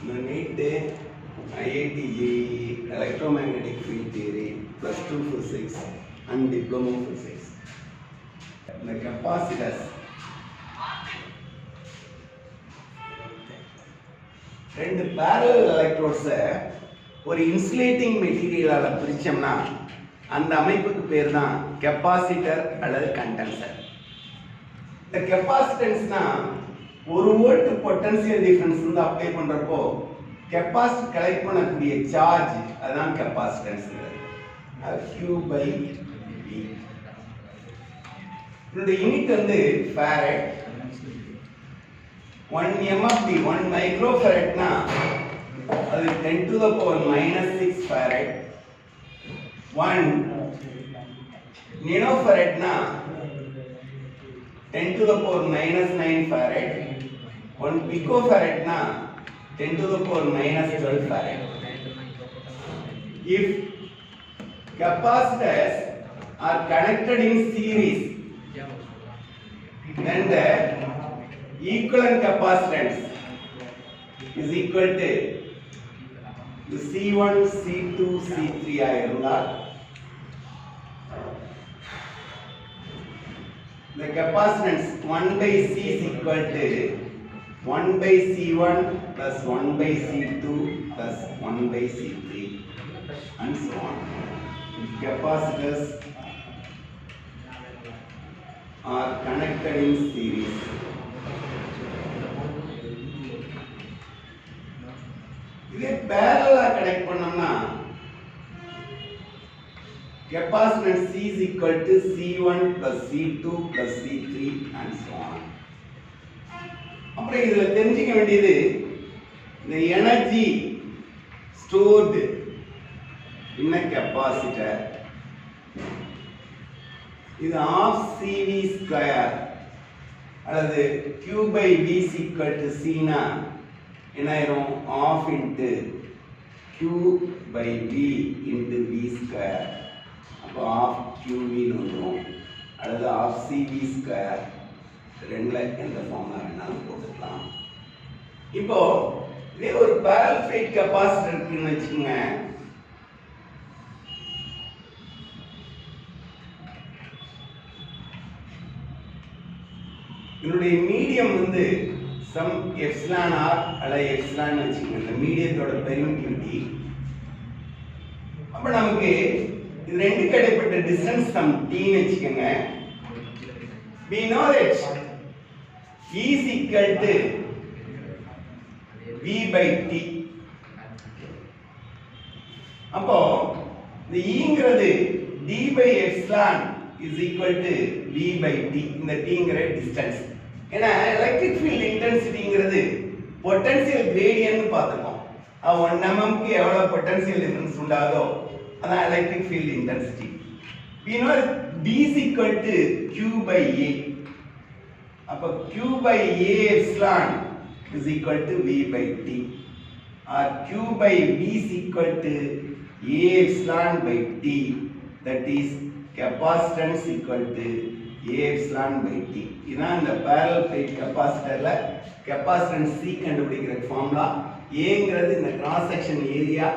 The NEET IIT JEE electromagnetic field theory +2 physics and diploma physics. The capacitors. ரெண்டு parallel electrodes ஒரு insulating material பிரிச்சோம்னா அந்த அமைப்புக்கு பேர் தான் கெப்பாசிட்டர் அல்லது கண்டென்சர். இந்த கெப்பாசிட்டன்ஸ்னா 1 வோல்ட் பொட்டன்ஷியல் டிஃபரன்ஸ் வந்து அப்ளை பண்றப்போ கெப்பாசிட்டர் கலெக்ட் பண்ணக்கூடிய சார்ஜ் அதான் கெப்பாசிட்டன்ஸ். Q/V. இந்த யூனிட் வந்து ஃபாரட். 1 MFD 1 மைக்ரோஃபாரட்னா அது 10 to the power -6 farad. 1 nanofaradனா 10 to the power -9 farad. 1 picofaradனா 10 to the power -12 farad. If capacitors are connected in series, then the equivalent capacitance is equal to C1, C2, C3 ஆயிருந்தால் the capacitance 1 by C is equal to 1 by C1 plus 1 by C2 plus 1 by C3 and so on. If capacitors are connected in series, இதே parallel connect பண்ணோம்னா capacitance C is equal to C1 plus C2 plus C3 and so on. அப்புறம் இதுல தெரிஞ்சுக்க வேண்டியது இந்த energy stored in a capacitor இது half CV square அல்லது Q/V is equal to C னா என்ன ஆயிரும் half into Q/V into V square. அப்போ half QV வந்துரும் அல்லது half CV square. ரெண்டுல எந்த ஃபார்முலா வேணாலும் போட்டுக்கலாம். இப்போ இதே ஒரு parallel plate capacitor இருக்குன்னு வச்சுக்கோங்க. இதனுடைய மீடியம் வந்து சம் எப்சிலான் ஆர் அல்லது எப்சிலான் வச்சுக்கோங்க. இந்த மீடியத்தோட பெர்மிட்டிவிட்டி. அப்ப நமக்கு இது ரெண்டுக்கு இடைப்பட்ட டிஸ்டன்ஸ் சம் t ன்னு வச்சுக்கோங்க. we know that E is equal to V by T. அப்போ இந்த Eங்கிறது d by epsilon is equal to V by T. இந்த Tங்கிற டிஸ்டன்ஸ். ஏன்னா எலக்ட்ரிக் ஃபீல்ட் இன்டென்சிட்டிங்கிறது பொட்டன்ஷியல் கிரேடியன்ட்னு பார்த்துக்கோம். 1 mm க்கு எவ்வளவு பொட்டன்ஷியல் டிஃபரன்ஸ் உண்டாதோ அதான் electric field intensity. we know D is equal to Q by A. அப்ப Q by A epsilon is equal to V by T, or Q by V is equal to A epsilon by T, that is capacitance equal to A epsilon by T. இதான் இந்த parallel plate capacitorல capacitance C கண்டுபிடிக்கிற formula. Aங்கிறது இந்த cross section area,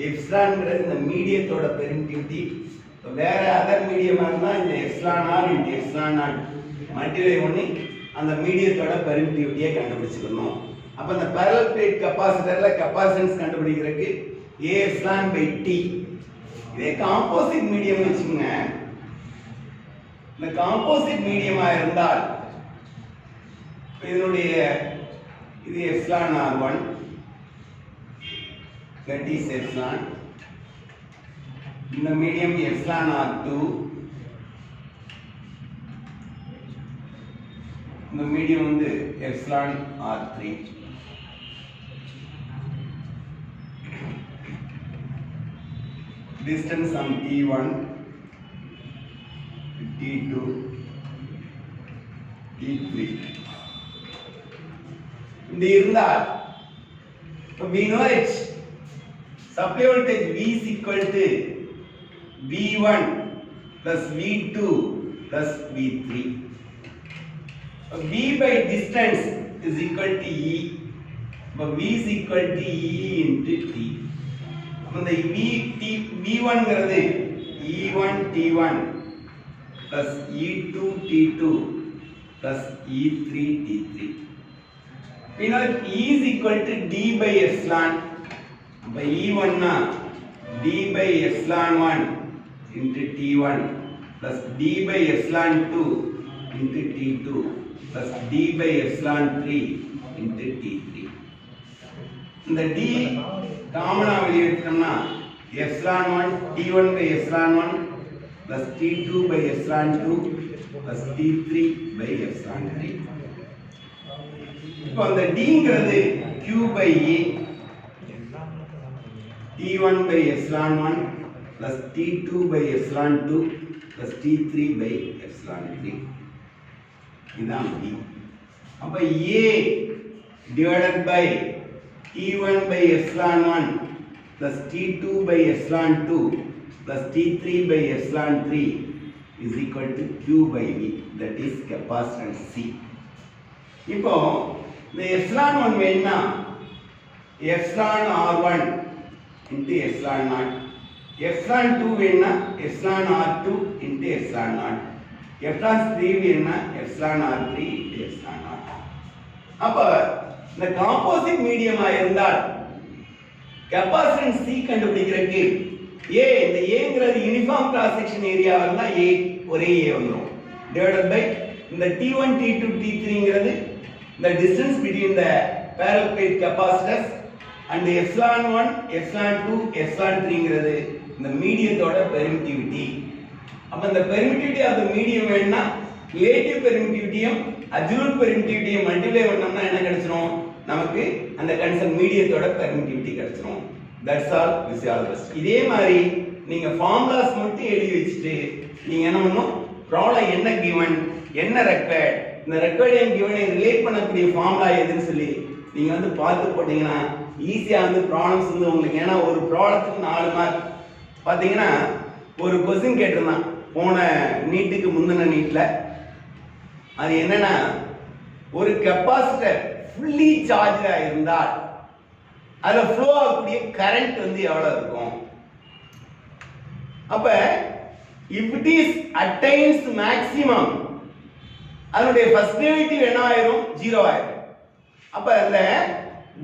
எப்சிலான்ங்கிறது இந்த மீடியத்தோட permittivity. வேற other மீடியமா இருந்தா இந்த epsilon R into epsilon naught multiply பண்ணி அந்த மீடியத்தோட பெர்மிட்டிவிட்டியை கண்டுபிடிச்சுக்கணும். அப்ப இந்த parallel plate capacitorல capacitance கண்டுபிடிக்கிறதுக்கு A epsilon by T. இதே காம்போசிட் மீடியம் வச்சுக்கோங்க. இந்த காம்போசிட் மீடியமா இருந்தால் இதனுடைய இது epsilon R1, that is epsilon. இந்த மீடியம் epsilon R2, இந்த மீடியம் வந்து epsilon R3. distance from T1 T2 T3 இந்த இருந்தால் we know it supply voltage V is equal to V1 plus V2 plus V3. V by distance is equal to E. அப்ப v is equal to e into t. இந்த v1 ங்கிறது e1 t1 plus e2 t2 plus e3 t3. பின்னர் e is equal to d by epsilon. அப்ப e1 னா d by epsilon 1 into t1 plus d by epsilon 2 into t2 plus d by epsilon 3 into t3. இந்த d காமனா வெளிய எடுத்தோம்னா epsilon 1 t1 by epsilon 1 plus t2 by epsilon 2 plus t3 by epsilon 3. இப்போ அந்த d ங்கிறது q by a t1 by epsilon 1 plus t2 by epsilon 2 plus t3 by epsilon 3. இதான் d. அப்ப a divided by t1 by epsilon 1 plus t2 by epsilon 2 plus t3 by epsilon 3 is equal to q by v, that is capacitance C. இப்போ இந்த epsilon 1 வேணும்னா epsilon r1 into epsilon 0, epsilon 2 வேணும்னா epsilon r2 into epsilon 0, epsilon 3 வேணும்னா epsilon r3 into epsilon 0. அப்ப இந்த composite மீடியமா இருந்தால் capacitance C கண்டுபிடிக்கிறதுக்கு A, இந்த Aங்கிறது யூனிஃபார்ம் கிராஸ் செக்ஷன் ஏரியாவா இருந்தா A ஒரே A வந்துரும் divided by இந்த T1 T2 T3ங்கிறது the distance between the parallel plate capacitors and epsilon 1 epsilon 2 epsilon 3ங்கிறது இந்த மீடியத்தோட பெர்மிட்டிவிட்டி. அப்ப இந்த பெர்மிட்டிவிட்டி ஆஃப் தி மீடியம் வேணும்னா ரிலேட்டிவ் பெர்மிட்டிவிட்டியும் அப்சல்யூட் பெர்மிட்டிவிட்டியும் மல்டிப்ளை பண்ணோம்னா என்ன கிடைச்சிரும்? நமக்கு அந்த கன்சர்ன் மீடியத்தோட பெர்மிட்டிவிட்டி கிடைச்சிரும். That's all, this all best. இதே மாதிரி நீங்க ஃபார்முலாஸ் மட்டும் எழுதி வச்சிட்டு நீங்க என்ன பண்ணணும், ப்ராப்ளம் என்ன கிவன், என்ன ரெக்வயர்ட், இந்த ரெக்வயர்ட் அண்ட் கிவனை ரிலேட் பண்ணக்கூடிய ஃபார்முலா எதுன்னு சொல்லி நீங்க வந்து பார்த்து போட்டீங்கன்னா ஈஸியா வந்து ப்ராப்ளம்ஸ் வந்து உங்களுக்கு, ஏன்னா ஒரு ப்ராப்ளத்துக்கு 4 மார்க். பாத்தீங்கன்னா ஒரு क्वेश्चन கேட்டிருந்தான் போன நீட்டுக்கு முந்தின நீட்ல. அது என்னன்னா, ஒரு கெபாசிட்டர் ஃபுல்லி சார்ஜா இருந்தால் அதுல ஃப்ளோ ஆகக்கூடிய கரண்ட் வந்து எவ்வளவு இருக்கும்? அப்ப if it is attains maximum அதனுடைய ஃபர்ஸ்ட் டெரிவேட்டிவ் என்ன ஆயிரும்? 0 ஆயிரும். அப்ப அந்த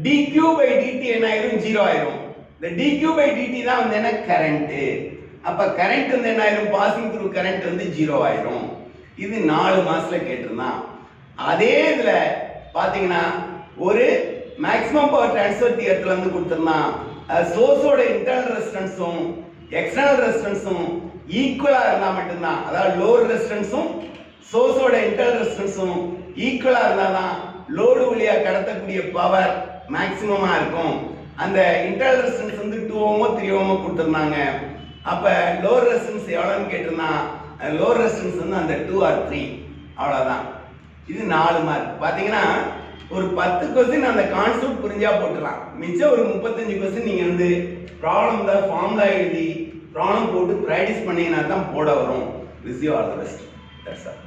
dq by dt என்ன ஆயிரும்? 0 ஆயிரும். இந்த dq by dt தான் வந்து என்ன? கரண்ட். அப்ப கரண்ட் வந்து என்ன ஆயிரும்? பாசிங் த்ரூ கரண்ட் வந்து 0 ஆயிரும். இது 4 மார்க்ஸ்ல கேட்டிருந்தான். அதே இதுல பாத்தீங்கன்னா ஒரு மேக்ஸிமம் பவர் ட்ரான்ஸ்ஃபர் தியரத்துல வந்து கொடுத்திருந்தான். சோர்ஸோட இன்டர்னல் ரெசிஸ்டன்ஸும் எக்ஸ்டர்னல் ரெசிஸ்டன்ஸும் ஈக்குவலா இருந்தா மட்டும்தான், அதாவது லோட் ரெசிஸ்டன்ஸும் சோர்ஸோட இன்டர்னல் ரெசிஸ்டன்ஸும் ஈக்குவலா இருந்தாதான் லோடு வழியா கடத்தக்கூடிய பவர் மேக்ஸிமமா இருக்கும். அந்த இன்டர்னல் ரெசிஸ்டன்ஸ் வந்து 2 ஓமோ 3 ஓமோ கொடுத்திருந்தாங்க. அப்ப லோட் ரெசிஸ்டன்ஸ் எவ்வளவுன்னு கேட்டிருந்தான். லோட் ரெசிஸ்டன்ஸ் வந்து அந்த 2 or 3 அவ்வளவுதான். இது 4 மார்க். பாத்தீங்கன்னா ஒரு 10 क्वेश्चन அந்த கான்செப்ட் புரிஞ்சா போட்டுடலாம். மிச்சம் ஒரு 35 क्वेश्चन நீங்க வந்து ப்ராப்ளம் தான் ஃபார்முலா எழுதி ப்ராப்ளம் போட்டு பிராக்டிஸ் பண்ணீங்கன்னா தான் போட வரும். Wish you all the best. That's all.